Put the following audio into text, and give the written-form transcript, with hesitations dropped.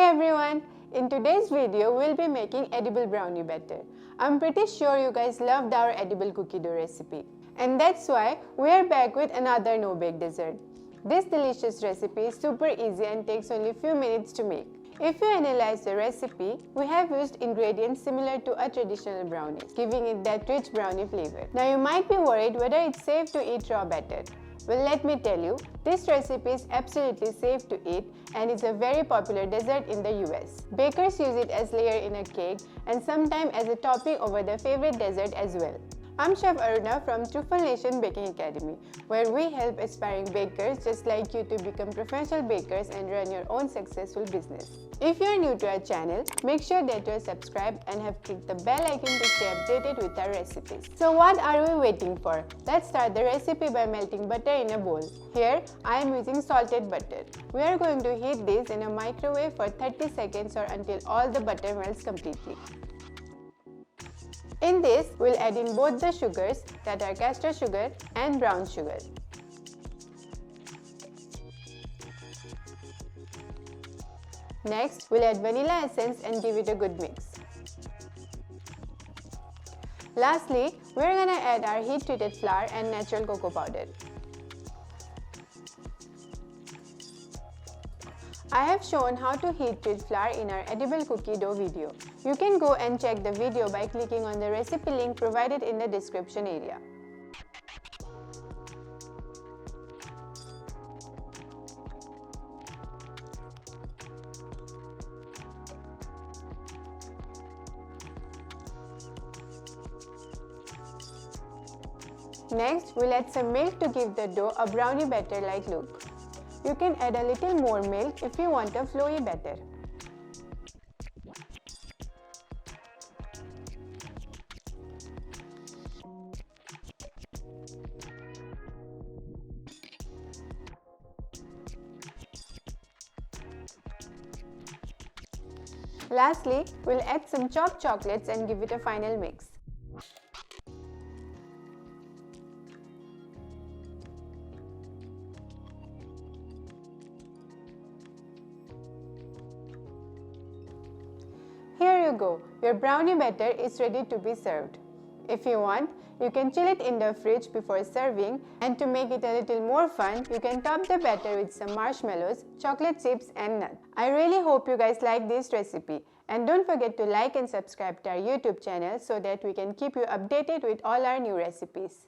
Hey everyone! In today's video, we'll be making edible brownie batter. I'm pretty sure you guys loved our edible cookie dough recipe. And that's why we're back with another no-bake dessert. This delicious recipe is super easy and takes only a few minutes to make. If you analyze the recipe, we have used ingredients similar to a traditional brownie, giving it that rich brownie flavor. Now you might be worried whether it's safe to eat raw batter. Well, let me tell you, this recipe is absolutely safe to eat and is a very popular dessert in the US. Bakers use it as layer in a cake and sometimes as a topping over their favorite dessert as well. I'm Chef Aruna from Truffle Nation Baking Academy, where we help aspiring bakers just like you to become professional bakers and run your own successful business. If you're new to our channel, make sure that you're subscribed and have clicked the bell icon to stay updated with our recipes. So what are we waiting for? Let's start the recipe by melting butter in a bowl. Here, I am using salted butter. We are going to heat this in a microwave for 30 seconds or until all the butter melts completely. In this, we'll add in both the sugars, that are castor sugar and brown sugar. Next, we'll add vanilla essence and give it a good mix. Lastly, we're gonna add our heat-treated flour and natural cocoa powder. I have shown how to heat-treat flour in our edible cookie dough video. You can go and check the video by clicking on the recipe link provided in the description area. Next, we'll add some milk to give the dough a brownie batter-like look. You can add a little more milk if you want a flowy batter. Lastly, we'll add some chopped chocolates and give it a final mix. Here you go, your brownie batter is ready to be served. If you want, you can chill it in the fridge before serving, and to make it a little more fun, you can top the batter with some marshmallows, chocolate chips and nuts. I really hope you guys like this recipe, and don't forget to like and subscribe to our YouTube channel so that we can keep you updated with all our new recipes.